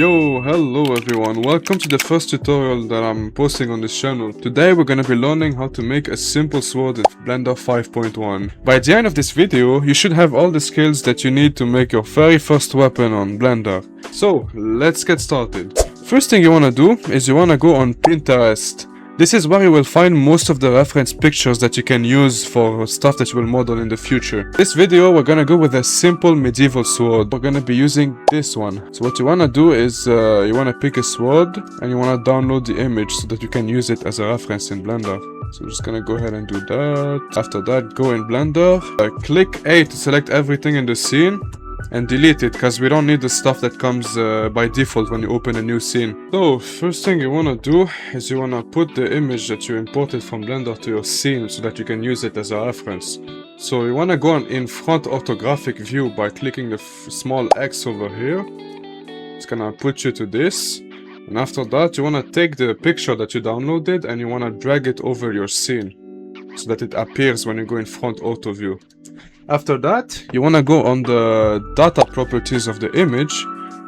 Yo, hello everyone, welcome to the first tutorial that I'm posting on this channel. Today we're gonna be learning how to make a simple sword in Blender 5.1. By the end of this video, you should have all the skills that you need to make your very first weapon on Blender. So, let's get started. First thing you wanna do is you wanna go on Pinterest. This is where you will find most of the reference pictures that you can use for stuff that you will model in the future. This video we're gonna go with a simple medieval sword. We're gonna be using this one. So what you wanna do is you wanna pick a sword and you wanna download the image so that you can use it as a reference in Blender. So we're just gonna go ahead and do that. After that, go in Blender, click A to select everything in the scene. And delete it, because we don't need the stuff that comes by default when you open a new scene. So, first thing you wanna do is you wanna put the image that you imported from Blender to your scene so that you can use it as a reference. So you wanna go on in front orthographic view by clicking the small X over here. It's gonna put you to this. And after that, you wanna take the picture that you downloaded and you wanna drag it over your scene so that it appears when you go in front auto view. After that, you wanna go on the data properties of the image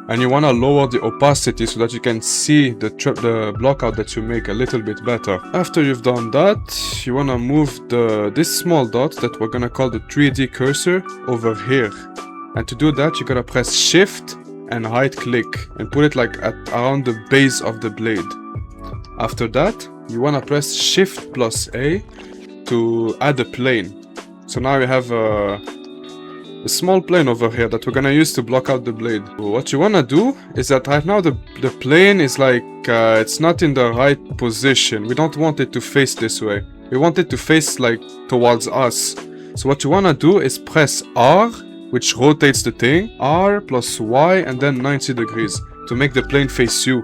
and you wanna lower the opacity so that you can see the blockout that you make a little bit better. After you've done that, you wanna move this small dot that we're gonna call the 3D cursor over here. And to do that, you gotta press Shift and right click and put it like around the base of the blade. After that, you wanna press Shift plus A to add a plane. So now we have a small plane over here that we're gonna use to block out the blade. What you wanna do is that right now the plane is like, it's not in the right position. We don't want it to face this way. We want it to face like towards us. So what you wanna do is press R, which rotates the thing, R plus Y and then 90 degrees to make the plane face you.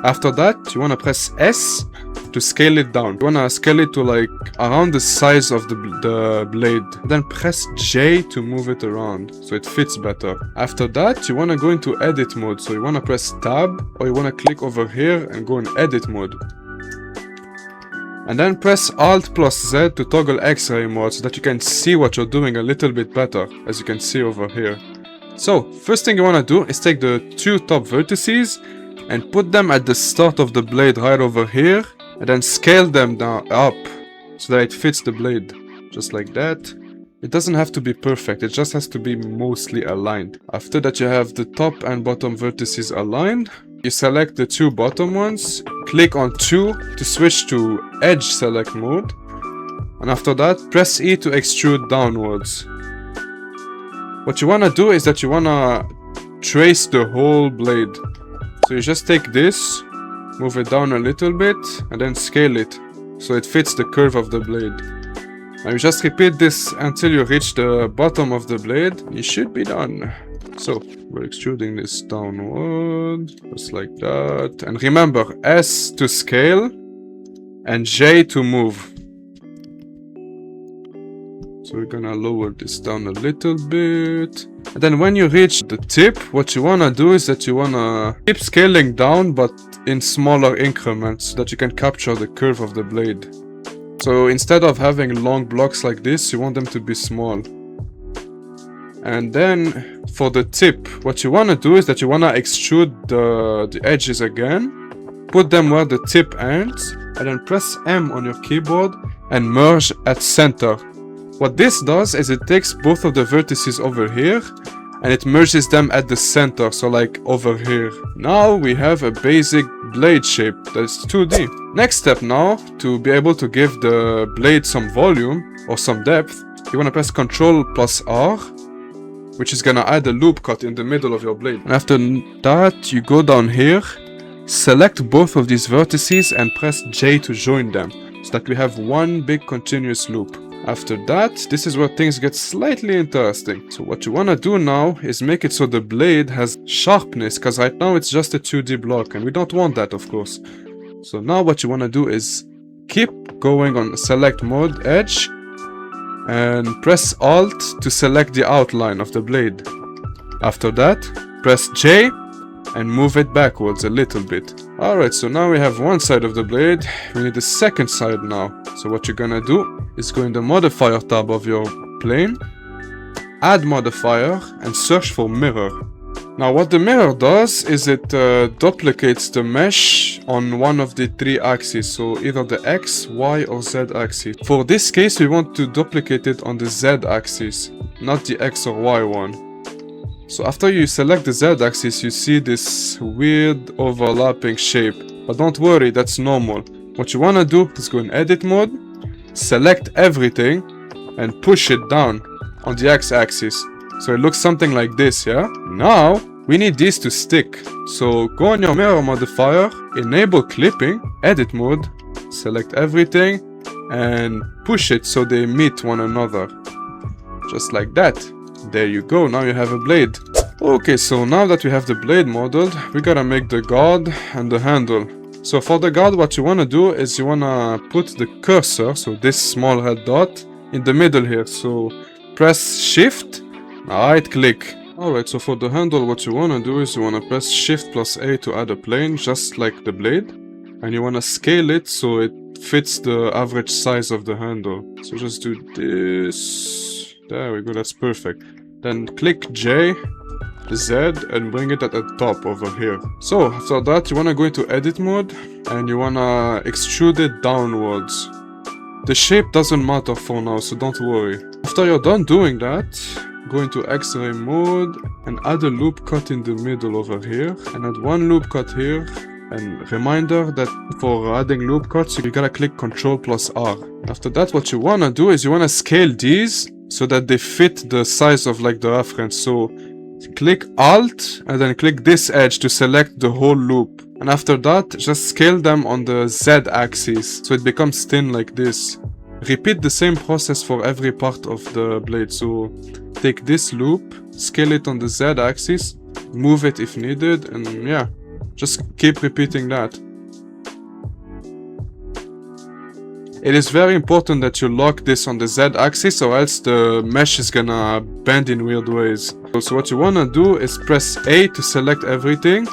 After that, you wanna press S to scale it down. You wanna scale it to like around the size of the blade. Then press J to move it around so it fits better. After that, you wanna go into edit mode. So you wanna press Tab or you wanna click over here and go in edit mode. And then press Alt plus Z to toggle X-ray mode so that you can see what you're doing a little bit better, as you can see over here. So, first thing you wanna do is take the two top vertices and put them at the start of the blade right over here. And then scale them down up so that it fits the blade, just like that. It doesn't have to be perfect, it just has to be mostly aligned. After that you have the top and bottom vertices aligned. You select the two bottom ones, click on 2 to switch to edge select mode. And after that, press E to extrude downwards. What you wanna do is that you wanna trace the whole blade. So you just take this, move it down a little bit and then scale it so it fits the curve of the blade. And you just repeat this until you reach the bottom of the blade. You should be done. So we're extruding this downward, just like that. And remember, S to scale and J to move. So we're gonna lower this down a little bit. And then when you reach the tip, what you wanna do is that you wanna keep scaling down but in smaller increments so that you can capture the curve of the blade. So instead of having long blocks like this, you want them to be small. And then for the tip, what you wanna do is that you wanna extrude the edges again, put them where the tip ends, and then press M on your keyboard and merge at center. What this does is it takes both of the vertices over here and it merges them at the center, so like over here. Now we have a basic blade shape that's 2D. Next step now, to be able to give the blade some volume or some depth, you wanna press Ctrl plus R, which is gonna add a loop cut in the middle of your blade. And after that, you go down here, select both of these vertices and press J to join them, so that we have one big continuous loop. After that, this is where things get slightly interesting. So what you wanna do now is make it so the blade has sharpness, because right now it's just a 2D block and we don't want that, of course. So now what you wanna do is keep going on select mode, edge, and press Alt to select the outline of the blade. After that, press J and move it backwards a little bit. Alright, so now we have one side of the blade, we need the second side now. So what you're gonna do is go in the modifier tab of your plane, add modifier and search for mirror. Now what the mirror does is it duplicates the mesh on one of the three axes, so either the X, Y or Z axis. For this case we want to duplicate it on the Z axis, not the X or Y one. So after you select the Z axis you see this weird overlapping shape, but don't worry, that's normal. What you want to do is go in edit mode, select everything and push it down on the X axis. So it looks something like this, yeah? Now, we need these to stick. So go on your mirror modifier, enable clipping, edit mode, select everything, and push it so they meet one another. Just like that. There you go, now you have a blade. Okay, so now that we have the blade modeled, we gotta make the guard and the handle. So for the guard, what you wanna do is you wanna put the cursor, so this small red dot, in the middle here. So press shift, right click. Alright, so for the handle what you wanna do is you wanna press shift plus A to add a plane, just like the blade. And you wanna scale it so it fits the average size of the handle. So just do this. There we go, that's perfect. Then click J, Z, and bring it at the top over here. So after that you wanna go into edit mode and you wanna extrude it downwards. The shape doesn't matter for now, so don't worry. After you're done doing that, go into X-ray mode and add a loop cut in the middle over here and add one loop cut here. And reminder that for adding loop cuts you gotta click Ctrl plus R. After that what you wanna do is you wanna scale these so that they fit the size of like the reference. So click Alt and then click this edge to select the whole loop. And after that, just scale them on the Z axis, so it becomes thin like this. Repeat the same process for every part of the blade. So take this loop, scale it on the Z axis, move it if needed, and yeah, just keep repeating that. It is very important that you lock this on the Z axis or else the mesh is gonna bend in weird ways. So what you wanna do is press A to select everything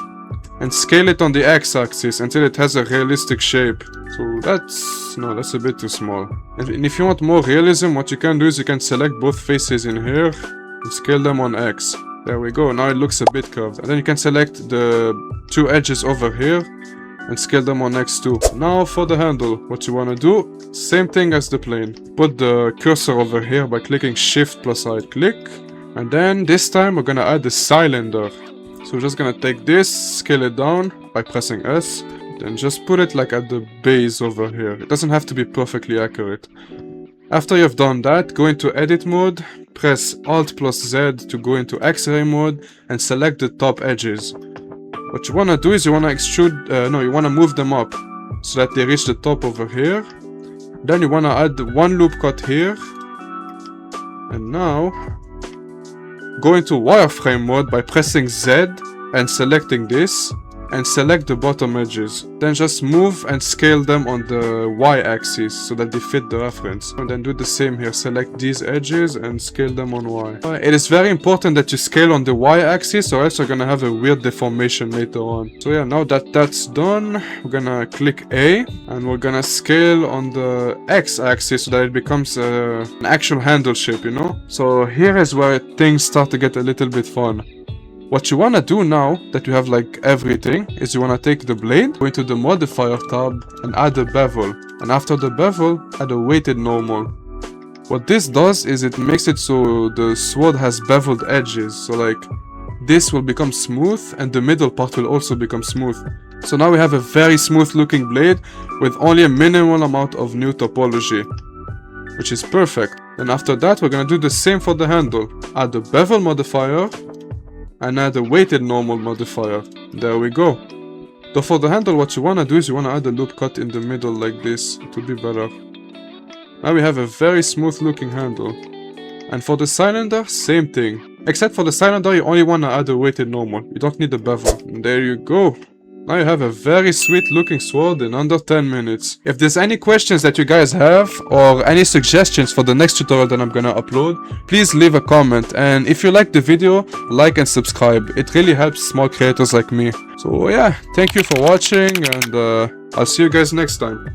and scale it on the X axis until it has a realistic shape. So that's a bit too small. And if you want more realism, what you can do is you can select both faces in here and scale them on X. There we go, now it looks a bit curved. And then you can select the two edges over here and scale them on X too. Now for the handle, what you wanna do, same thing as the plane. Put the cursor over here by clicking Shift plus right click. And then this time we're gonna add the cylinder. So we're just gonna take this, scale it down by pressing S, then just put it like at the base over here. It doesn't have to be perfectly accurate. After you've done that, go into edit mode, press Alt plus Z to go into X-ray mode and select the top edges. What you wanna do is you wanna you wanna move them up so that they reach the top over here. Then you wanna add one loop cut here. And now go into wireframe mode by pressing Z and selecting this and select the bottom edges. Then just move and scale them on the Y axis so that they fit the reference. And then do the same here, select these edges and scale them on Y. It is very important that you scale on the Y axis or else you're gonna have a weird deformation later on. So yeah, now that that's done, we're gonna click A and we're gonna scale on the X axis so that it becomes an actual handle shape, you know? So here is where things start to get a little bit fun. What you wanna do now that you have like everything is you wanna take the blade, go into the modifier tab and add a bevel. And after the bevel, add a weighted normal. What this does is it makes it so the sword has beveled edges. So like this will become smooth and the middle part will also become smooth. So now we have a very smooth looking blade with only a minimal amount of new topology, which is perfect. And after that we're gonna do the same for the handle. Add the bevel modifier and add a weighted normal modifier. There we go. So for the handle what you wanna do is you wanna add a loop cut in the middle like this. It will be better. Now we have a very smooth looking handle. And for the cylinder, same thing. Except for the cylinder you only wanna add a weighted normal. You don't need the bevel. And there you go. Now you have a very sweet looking sword in under 10 minutes. If there's any questions that you guys have or any suggestions for the next tutorial that I'm gonna upload, please leave a comment. And if you like the video, like and subscribe. It really helps small creators like me. So yeah, thank you for watching and I'll see you guys next time.